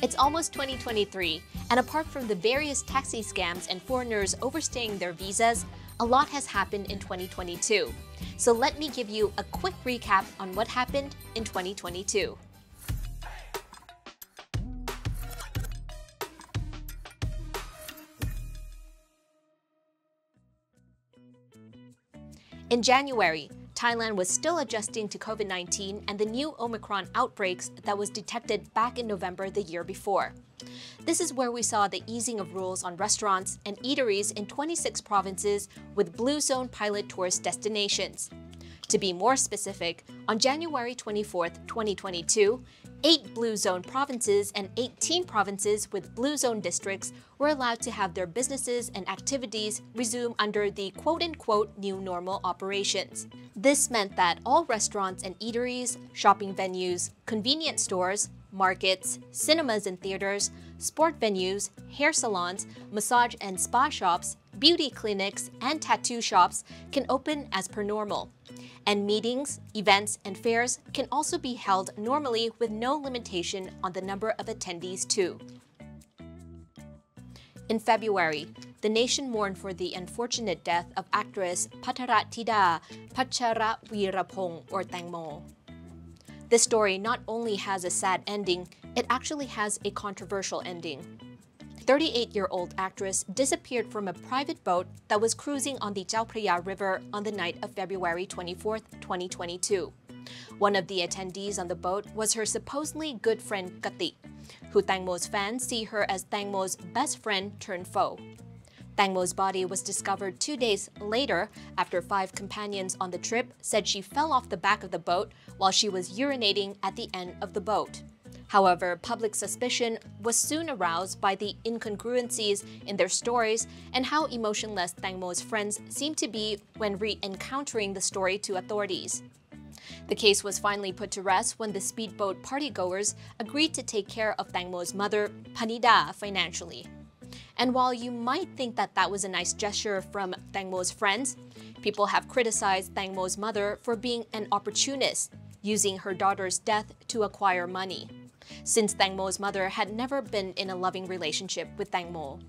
It's almost 2023, and apart from the various taxi scams and foreigners overstaying their visas, a lot has happened in 2022. So let me give you a quick recap on what happened in 2022. In January, Thailand was still adjusting to COVID-19 and the new Omicron outbreaks that was detected back in November the year before. This is where we saw the easing of rules on restaurants and eateries in 26 provinces with Blue Zone pilot tourist destinations. To be more specific, on January 24, 2022, 8 Blue Zone provinces and 18 provinces with Blue Zone districts were allowed to have their businesses and activities resume under the quote-unquote new normal operations. This meant that all restaurants and eateries, shopping venues, convenience stores, markets, cinemas and theaters, sport venues, hair salons, massage and spa shops, beauty clinics, and tattoo shops can open as per normal. And meetings, events, and fairs can also be held normally with no limitation on the number of attendees too. In February, the nation mourned for the unfortunate death of actress Pattarathida Patcharavirapong or Tangmo. This story not only has a sad ending, it actually has a controversial ending. 38-year-old actress disappeared from a private boat that was cruising on the Chao Phraya River on the night of February 24, 2022. One of the attendees on the boat was her supposedly good friend Kati, who Tangmo's fans see her as Tangmo's best friend turned foe. Tangmo's body was discovered 2 days later after 5 companions on the trip said she fell off the back of the boat while she was urinating at the end of the boat. However, public suspicion was soon aroused by the incongruencies in their stories and how emotionless Tangmo's friends seemed to be when re-encountering the story to authorities. The case was finally put to rest when the speedboat partygoers agreed to take care of Tangmo's mother, Panida, financially. And while you might think that that was a nice gesture from Tangmo's friends, people have criticized Tangmo's mother for being an opportunist, using her daughter's death to acquire money, since Tangmo's mother had never been in a loving relationship with Tangmo.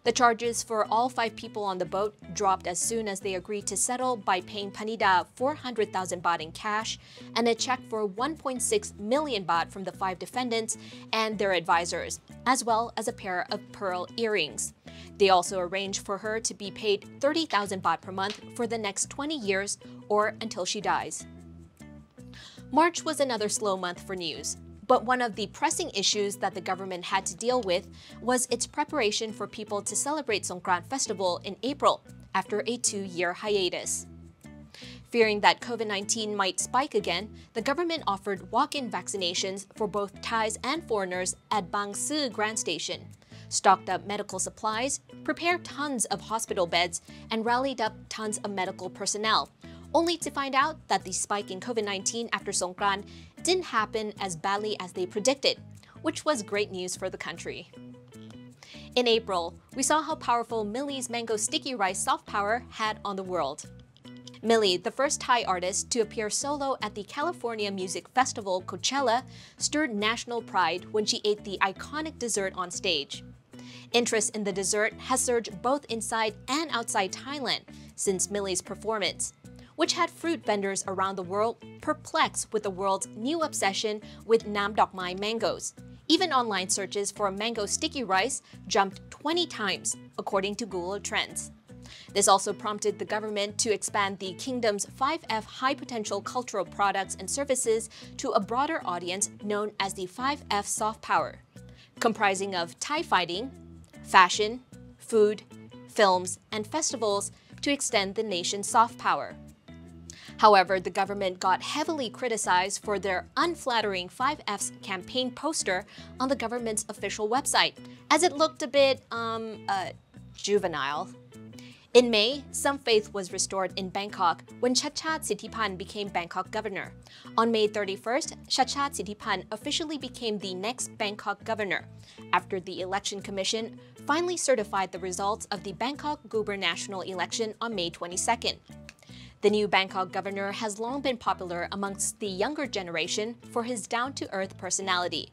The charges for all 5 people on the boat dropped as soon as they agreed to settle by paying Panida 400,000 baht in cash and a check for 1.6 million baht from the 5 defendants and their advisors, as well as a pair of pearl earrings. They also arranged for her to be paid 30,000 baht per month for the next 20 years or until she dies. March was another slow month for news. But one of the pressing issues that the government had to deal with was its preparation for people to celebrate Songkran Festival in April after a 2-year hiatus. Fearing that COVID-19 might spike again, the government offered walk-in vaccinations for both Thais and foreigners at Bang Su Grand Station, stocked up medical supplies, prepared tons of hospital beds, and rallied up tons of medical personnel, only to find out that the spike in COVID-19 after Songkran didn't happen as badly as they predicted, which was great news for the country. In April, we saw how powerful Millie's mango sticky rice soft power had on the world. Millie, the first Thai artist to appear solo at the California Music Festival Coachella, stirred national pride when she ate the iconic dessert on stage. Interest in the dessert has surged both inside and outside Thailand since Millie's performance, which had fruit vendors around the world perplexed with the world's new obsession with Nam Dok Mai mangoes. Even online searches for mango sticky rice jumped 20 times, according to Google Trends. This also prompted the government to expand the kingdom's 5F high-potential cultural products and services to a broader audience known as the 5F soft power, comprising of Thai fighting, fashion, food, films, and festivals to extend the nation's soft power. However, the government got heavily criticized for their unflattering 5F's campaign poster on the government's official website, as it looked a bit, juvenile. In May, some faith was restored in Bangkok when Chhatchhat Sittipan became Bangkok governor. On May 31st, Chhatchhat Sittipan officially became the next Bangkok governor, after the Election Commission finally certified the results of the Bangkok gubernatorial election on May 22nd. The new Bangkok governor has long been popular amongst the younger generation for his down-to-earth personality.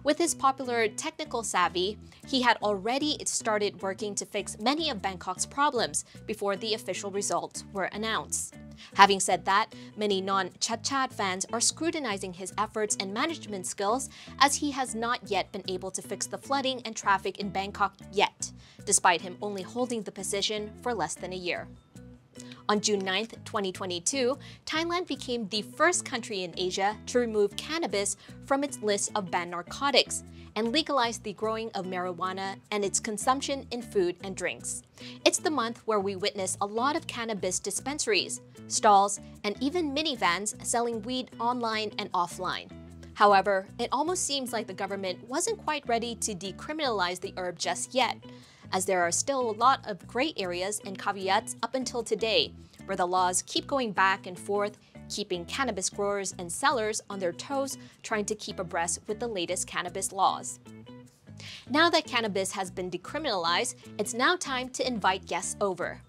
With his popular technical savvy, he had already started working to fix many of Bangkok's problems before the official results were announced. Having said that, many non-Chat fans are scrutinizing his efforts and management skills as he has not yet been able to fix the flooding and traffic in Bangkok yet, despite him only holding the position for less than a year. On June 9, 2022, Thailand became the first country in Asia to remove cannabis from its list of banned narcotics and legalize the growing of marijuana and its consumption in food and drinks. It's the month where we witness a lot of cannabis dispensaries, stalls, and even minivans selling weed online and offline. However, it almost seems like the government wasn't quite ready to decriminalize the herb just yet, as there are still a lot of gray areas and caveats up until today, where the laws keep going back and forth, keeping cannabis growers and sellers on their toes, trying to keep abreast with the latest cannabis laws. Now that cannabis has been decriminalized, it's now time to invite guests over.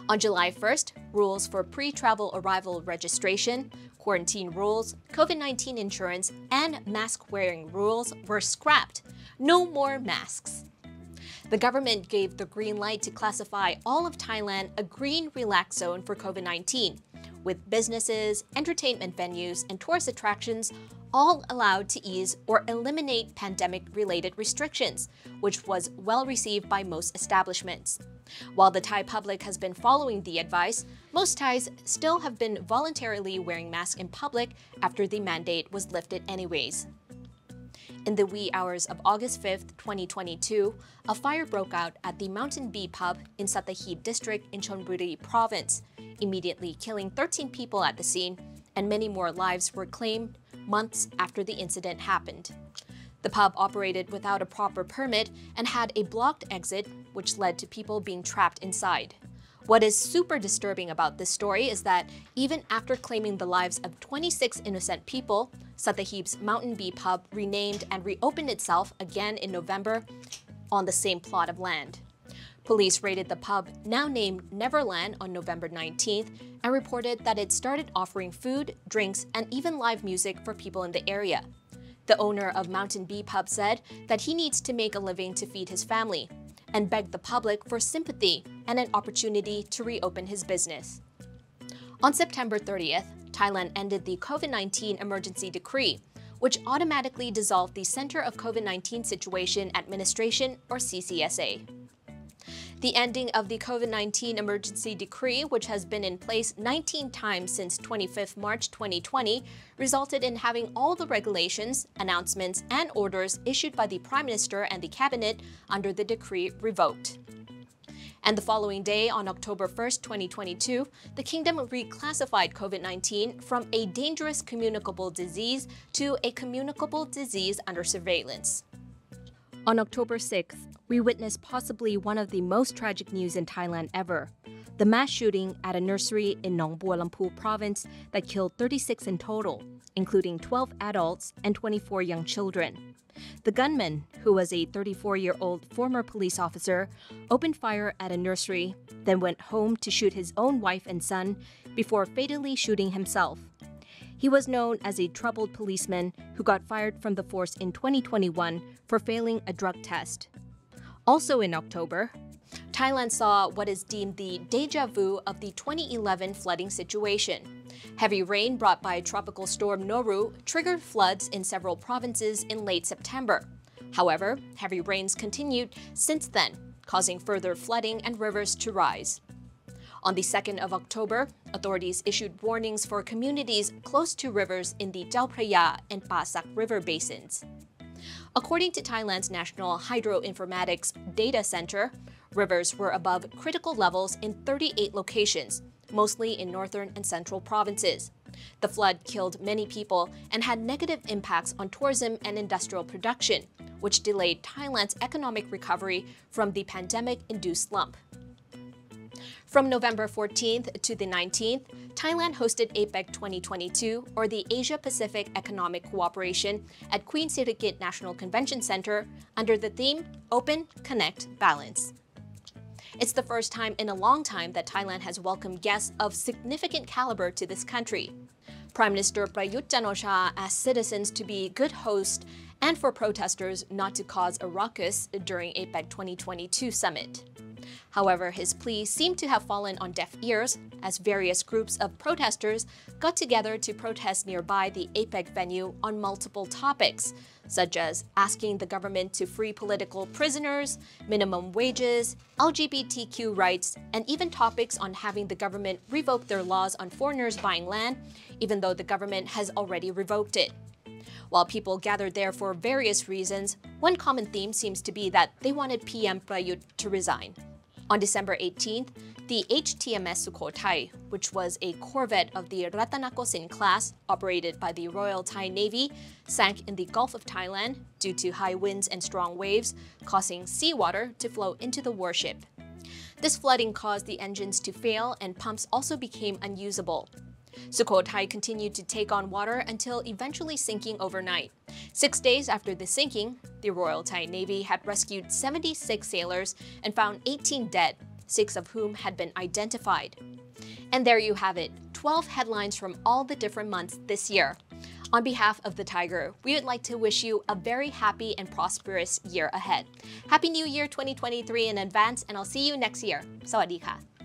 On July 1st, rules for pre-travel arrival registration, quarantine rules, COVID-19 insurance, and mask-wearing rules were scrapped. No more masks. The government gave the green light to classify all of Thailand a green relax zone for COVID-19, with businesses, entertainment venues, and tourist attractions all allowed to ease or eliminate pandemic-related restrictions, which was well received by most establishments. While the Thai public has been following the advice, most Thais still have been voluntarily wearing masks in public after the mandate was lifted anyways. In the wee hours of August 5, 2022, a fire broke out at the Mountain Bee pub in Sattahip district in Chonburi province, immediately killing 13 people at the scene, and many more lives were claimed months after the incident happened. The pub operated without a proper permit and had a blocked exit, which led to people being trapped inside. What is super disturbing about this story is that even after claiming the lives of 26 innocent people, Sattahip's Mountain Bee pub renamed and reopened itself again in November on the same plot of land. Police raided the pub, now named Neverland, on November 19th and reported that it started offering food, drinks, and even live music for people in the area. The owner of Mountain Bee pub said that he needs to make a living to feed his family, and begged the public for sympathy and an opportunity to reopen his business. On September 30th, Thailand ended the COVID-19 emergency decree, which automatically dissolved the Center of COVID-19 Situation Administration, or CCSA. The ending of the COVID-19 emergency decree, which has been in place 19 times since 25 March 2020, resulted in having all the regulations, announcements, and orders issued by the Prime Minister and the Cabinet under the decree revoked. And the following day, on October 1st, 2022, the kingdom reclassified COVID-19 from a dangerous communicable disease to a communicable disease under surveillance. On October 6th, we witnessed possibly one of the most tragic news in Thailand ever, the mass shooting at a nursery in Nong Bua Lampu province that killed 36 in total, including 12 adults and 24 young children. The gunman, who was a 34-year-old former police officer, opened fire at a nursery, then went home to shoot his own wife and son before fatally shooting himself. He was known as a troubled policeman who got fired from the force in 2021 for failing a drug test. Also in October, Thailand saw what is deemed the deja vu of the 2011 flooding situation. Heavy rain brought by Tropical Storm Noru triggered floods in several provinces in late September. However, heavy rains continued since then, causing further flooding and rivers to rise. On the 2nd of October, authorities issued warnings for communities close to rivers in the Chao Phraya and Pa Sak river basins. According to Thailand's National Hydroinformatics Data Center, rivers were above critical levels in 38 locations, mostly in northern and central provinces. The flood killed many people and had negative impacts on tourism and industrial production, which delayed Thailand's economic recovery from the pandemic-induced slump. From November 14th to the 19th, Thailand hosted APEC 2022, or the Asia-Pacific Economic Cooperation, at Queen Sirikit National Convention Center under the theme Open, Connect, Balance. It's the first time in a long time that Thailand has welcomed guests of significant caliber to this country. Prime Minister Prayut Chan-o-cha asked citizens to be good hosts and for protesters not to cause a ruckus during APEC 2022 summit. However, his plea seemed to have fallen on deaf ears as various groups of protesters got together to protest nearby the APEC venue on multiple topics, such as asking the government to free political prisoners, minimum wages, LGBTQ rights, and even topics on having the government revoke their laws on foreigners buying land, even though the government has already revoked it. While people gathered there for various reasons, one common theme seems to be that they wanted PM Prayut to resign. On December 18th, the HTMS Sukhothai, which was a corvette of the Ratanakosin class operated by the Royal Thai Navy, sank in the Gulf of Thailand due to high winds and strong waves, causing seawater to flow into the warship. This flooding caused the engines to fail and pumps also became unusable. Sukhothai continued to take on water until eventually sinking overnight. 6 days after the sinking, the Royal Thai Navy had rescued 76 sailors and found 18 dead, 6 of whom had been identified. And there you have it, 12 headlines from all the different months this year. On behalf of the Thaiger, we would like to wish you a very happy and prosperous year ahead. Happy New Year 2023 in advance, and I'll see you next year. สวัสดีค่ะ